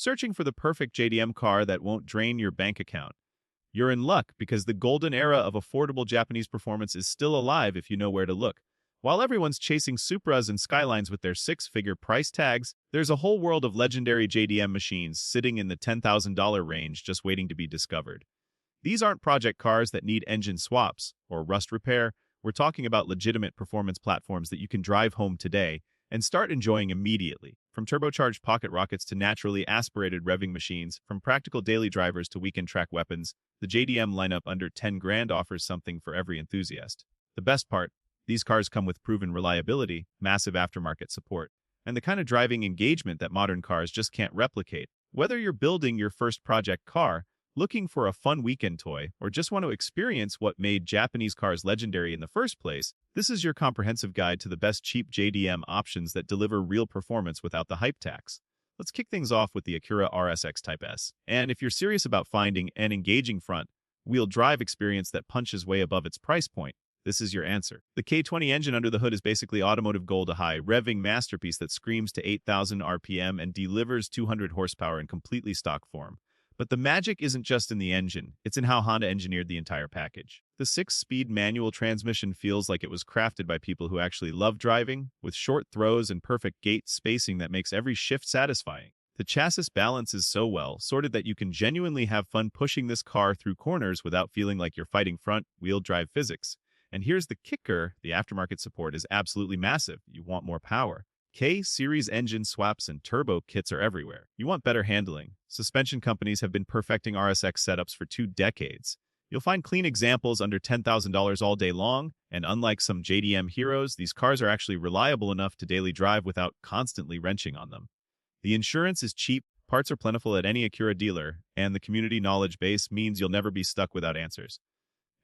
Searching for the perfect JDM car that won't drain your bank account? You're in luck because the golden era of affordable Japanese performance is still alive if you know where to look. While everyone's chasing Supras and Skylines with their six-figure price tags, there's a whole world of legendary JDM machines sitting in the $10,000 range just waiting to be discovered. These aren't project cars that need engine swaps or rust repair. We're talking about legitimate performance platforms that you can drive home today and start enjoying immediately. From turbocharged pocket rockets to naturally aspirated revving machines, from practical daily drivers to weekend track weapons, the JDM lineup under 10 grand offers something for every enthusiast. The best part, these cars come with proven reliability, massive aftermarket support, and the kind of driving engagement that modern cars just can't replicate. Whether you're building your first project car, looking for a fun weekend toy, or just want to experience what made Japanese cars legendary in the first place, this is your comprehensive guide to the best cheap JDM options that deliver real performance without the hype tax. Let's kick things off with the Acura RSX Type S. And if you're serious about finding an engaging front-wheel drive experience that punches way above its price point, this is your answer. The K20 engine under the hood is basically automotive gold, a high-revving masterpiece that screams to 8,000 RPM and delivers 200 horsepower in completely stock form. But the magic isn't just in the engine, it's in how Honda engineered the entire package. The 6-speed manual transmission feels like it was crafted by people who actually love driving, with short throws and perfect gate spacing that makes every shift satisfying. The chassis balance is so well sorted that you can genuinely have fun pushing this car through corners without feeling like you're fighting front-wheel drive physics. And here's the kicker, the aftermarket support is absolutely massive. You want more power. K-series engine swaps and turbo kits are everywhere. You want better handling. Suspension companies have been perfecting RSX setups for 2 decades. You'll find clean examples under $10,000 all day long, and unlike some JDM heroes, these cars are actually reliable enough to daily drive without constantly wrenching on them. The insurance is cheap, parts are plentiful at any Acura dealer, and the community knowledge base means you'll never be stuck without answers.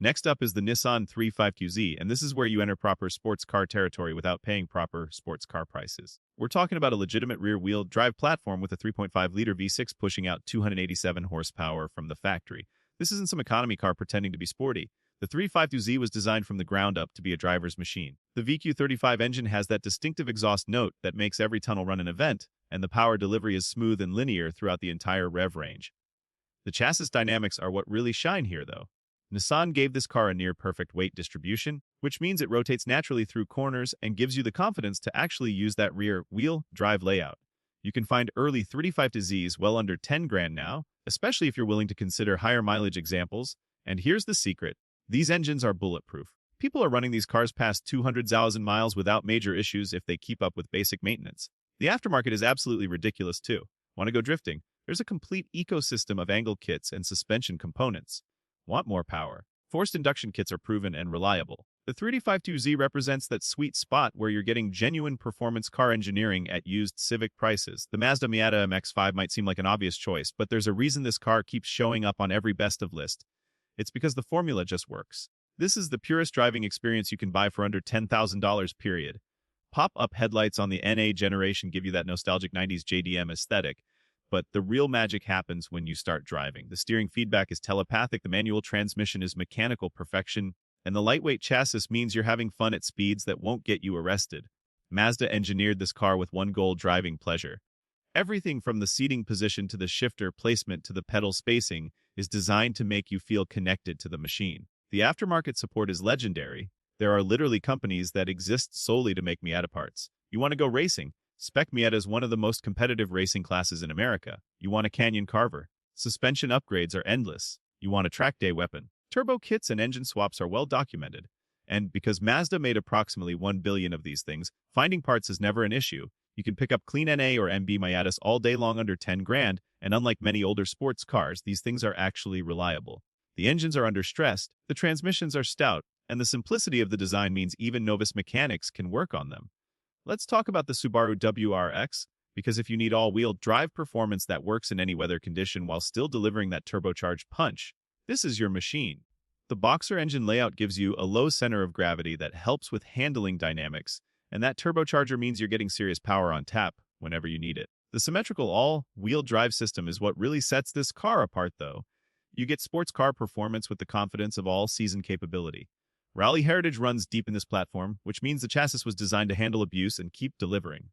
Next up is the Nissan 35QZ, and this is where you enter proper sports car territory without paying proper sports car prices. We're talking about a legitimate rear-wheel drive platform with a 3.5-liter V6 pushing out 287 horsepower from the factory. This isn't some economy car pretending to be sporty. The 35QZ was designed from the ground up to be a driver's machine. The VQ35 engine has that distinctive exhaust note that makes every tunnel run an event, and the power delivery is smooth and linear throughout the entire rev range. The chassis dynamics are what really shine here, though. Nissan gave this car a near-perfect weight distribution, which means it rotates naturally through corners and gives you the confidence to actually use that rear-wheel drive layout. You can find early 35Zs well under 10 grand now, especially if you're willing to consider higher mileage examples. And here's the secret. These engines are bulletproof. People are running these cars past 200,000 miles without major issues if they keep up with basic maintenance. The aftermarket is absolutely ridiculous too. Want to go drifting? There's a complete ecosystem of angle kits and suspension components. Want more power? Forced induction kits are proven and reliable. The 3D52Z represents that sweet spot where you're getting genuine performance car engineering at used Civic prices. The Mazda Miata MX-5 might seem like an obvious choice, but there's a reason this car keeps showing up on every best of list. It's because the formula just works. This is the purest driving experience you can buy for under $10,000, period. Pop-up headlights on the NA generation give you that nostalgic 90s JDM aesthetic, but the real magic happens when you start driving. The steering feedback is telepathic, the manual transmission is mechanical perfection, and the lightweight chassis means you're having fun at speeds that won't get you arrested. Mazda engineered this car with one goal: driving pleasure. Everything from the seating position to the shifter placement to the pedal spacing is designed to make you feel connected to the machine. The aftermarket support is legendary. There are literally companies that exist solely to make Miata parts. You want to go racing? Spec Miata is one of the most competitive racing classes in America. You want a Canyon Carver? Suspension upgrades are endless. You want a track day weapon? Turbo kits and engine swaps are well documented. And because Mazda made approximately 1 billion of these things, finding parts is never an issue. You can pick up clean NA or MB Miatas all day long under 10 grand, and unlike many older sports cars, these things are actually reliable. The engines are under stress, the transmissions are stout, and the simplicity of the design means even novice mechanics can work on them. Let's talk about the Subaru WRX, because if you need all-wheel drive performance that works in any weather condition while still delivering that turbocharged punch, this is your machine. The Boxer engine layout gives you a low center of gravity that helps with handling dynamics, and that turbocharger means you're getting serious power on tap whenever you need it. The symmetrical all-wheel drive system is what really sets this car apart, though. You get sports car performance with the confidence of all-season capability. Rally heritage runs deep in this platform, which means the chassis was designed to handle abuse and keep delivering.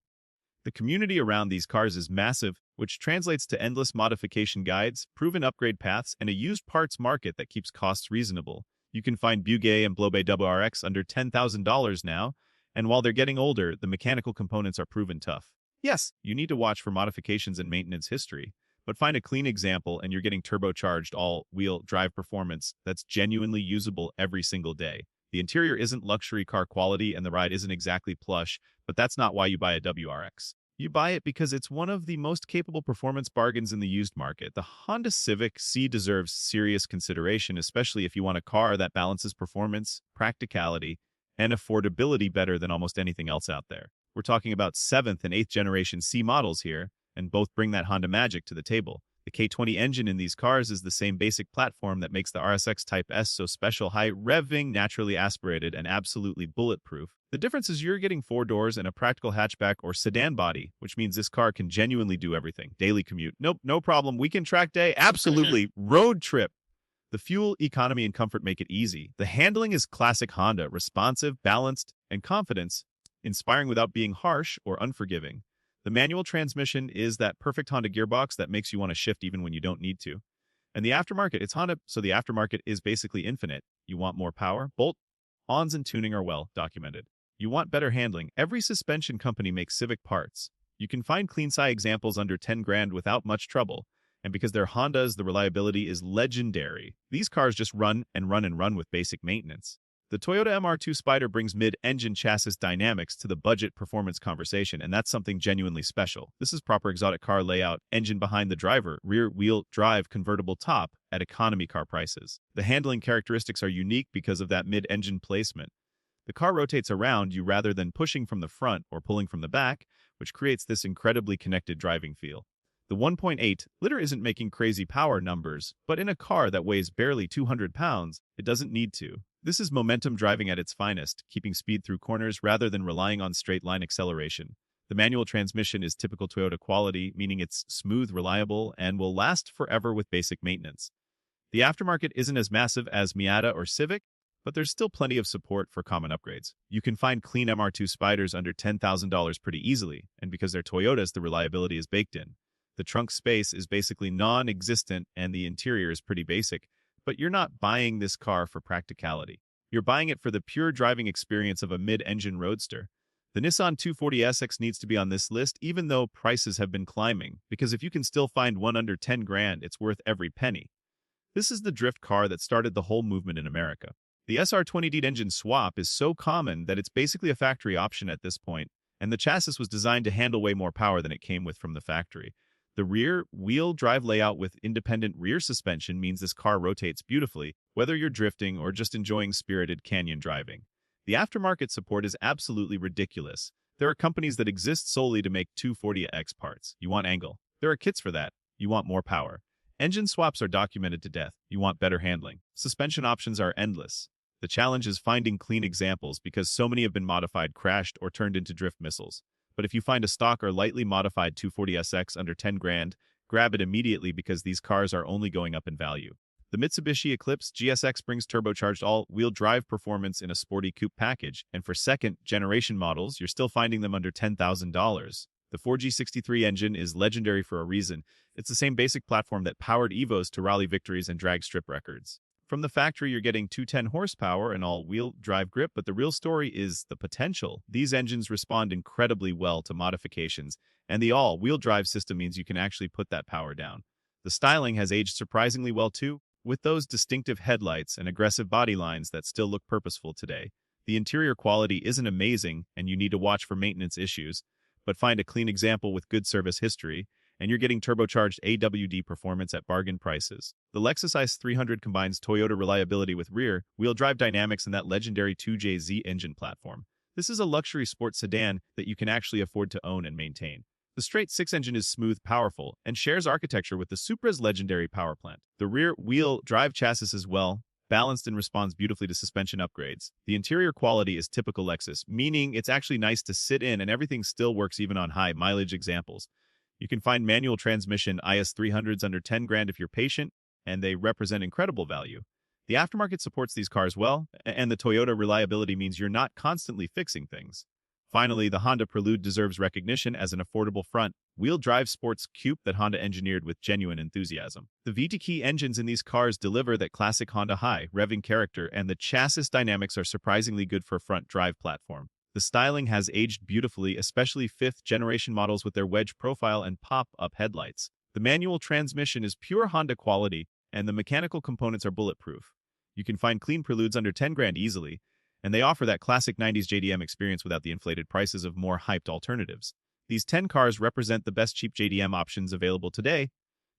The community around these cars is massive, which translates to endless modification guides, proven upgrade paths, and a used parts market that keeps costs reasonable. You can find Bugay and Blobe WRX under $10,000 now, and while they're getting older, the mechanical components are proven tough. Yes, you need to watch for modifications and maintenance history, but find a clean example and you're getting turbocharged all-wheel drive performance that's genuinely usable every single day. The interior isn't luxury car quality and the ride isn't exactly plush, but that's not why you buy a WRX. You buy it because it's one of the most capable performance bargains in the used market. The Honda Civic Si deserves serious consideration, especially if you want a car that balances performance, practicality, and affordability better than almost anything else out there. We're talking about 7th and 8th generation C models here, and both bring that Honda magic to the table. The K20 engine in these cars is the same basic platform that makes the RSX Type S so special, high-revving, naturally aspirated, and absolutely bulletproof. The difference is you're getting 4 doors and a practical hatchback or sedan body, which means this car can genuinely do everything. Daily commute, nope, no problem. Weekend track day, absolutely. Road trip. The fuel, economy, and comfort make it easy. The handling is classic Honda, responsive, balanced, and confidence, inspiring without being harsh or unforgiving. The manual transmission is that perfect Honda gearbox that makes you want to shift even when you don't need to. And the aftermarket, it's Honda, so the aftermarket is basically infinite. You want more power? Bolt-ons and tuning are well documented. You want better handling? Every suspension company makes Civic parts. You can find clean Si examples under 10 grand without much trouble. And because they're Hondas, the reliability is legendary. These cars just run and run and run with basic maintenance. The Toyota MR2 Spyder brings mid-engine chassis dynamics to the budget performance conversation, and that's something genuinely special. This is proper exotic car layout, engine behind the driver, rear-wheel drive convertible top at economy car prices. The handling characteristics are unique because of that mid-engine placement. The car rotates around you rather than pushing from the front or pulling from the back, which creates this incredibly connected driving feel. The 1.8-liter isn't making crazy power numbers, but in a car that weighs barely 200 pounds, it doesn't need to. This is momentum driving at its finest, keeping speed through corners rather than relying on straight-line acceleration. The manual transmission is typical Toyota quality, meaning it's smooth, reliable, and will last forever with basic maintenance. The aftermarket isn't as massive as Miata or Civic, but there's still plenty of support for common upgrades. You can find clean MR2 Spyders under $10,000 pretty easily, and because they're Toyotas, the reliability is baked in. The trunk space is basically non-existent and the interior is pretty basic, but you're not buying this car for practicality. You're buying it for the pure driving experience of a mid-engine roadster. The Nissan 240SX needs to be on this list even though prices have been climbing, because if you can still find one under 10 grand, it's worth every penny. This is the drift car that started the whole movement in America. The SR20D engine swap is so common that it's basically a factory option at this point, and the chassis was designed to handle way more power than it came with from the factory. The rear-wheel drive layout with independent rear suspension means this car rotates beautifully, whether you're drifting or just enjoying spirited canyon driving. The aftermarket support is absolutely ridiculous. There are companies that exist solely to make 240X parts. You want angle. There are kits for that. You want more power. Engine swaps are documented to death. You want better handling. Suspension options are endless. The challenge is finding clean examples because so many have been modified, crashed, or turned into drift missiles. But if you find a stock or lightly modified 240SX under 10 grand, grab it immediately because these cars are only going up in value. The Mitsubishi Eclipse GSX brings turbocharged all-wheel drive performance in a sporty coupe package, and for second-generation models, you're still finding them under $10,000. The 4G63 engine is legendary for a reason. It's the same basic platform that powered Evos to rally victories and drag strip records. From the factory, you're getting 210 horsepower and all-wheel drive grip, but the real story is the potential. These engines respond incredibly well to modifications, and the all-wheel drive system means you can actually put that power down. The styling has aged surprisingly well too, with those distinctive headlights and aggressive body lines that still look purposeful today. The interior quality isn't amazing, and you need to watch for maintenance issues, but find a clean example with good service history, and you're getting turbocharged AWD performance at bargain prices. The Lexus IS300 combines Toyota reliability with rear-wheel drive dynamics and that legendary 2JZ engine platform. This is a luxury sports sedan that you can actually afford to own and maintain. The straight-six engine is smooth, powerful, and shares architecture with the Supra's legendary power plant. The rear-wheel drive chassis is well balanced and responds beautifully to suspension upgrades. The interior quality is typical Lexus, meaning it's actually nice to sit in and everything still works even on high mileage examples. You can find manual transmission IS300s under 10 grand if you're patient, and they represent incredible value. The aftermarket supports these cars well, and the Toyota reliability means you're not constantly fixing things. Finally, the Honda Prelude deserves recognition as an affordable front-wheel drive sports coupe that Honda engineered with genuine enthusiasm. The VTEC engines in these cars deliver that classic Honda high-revving character, and the chassis dynamics are surprisingly good for a front-drive platform. The styling has aged beautifully, especially fifth-generation models with their wedge profile and pop-up headlights. The manual transmission is pure Honda quality, and the mechanical components are bulletproof. You can find clean Preludes under 10 grand easily, and they offer that classic 90s JDM experience without the inflated prices of more hyped alternatives. These 10 cars represent the best cheap JDM options available today: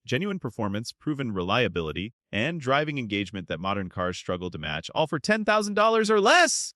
genuine performance, proven reliability, and driving engagement that modern cars struggle to match, all for $10,000 or less!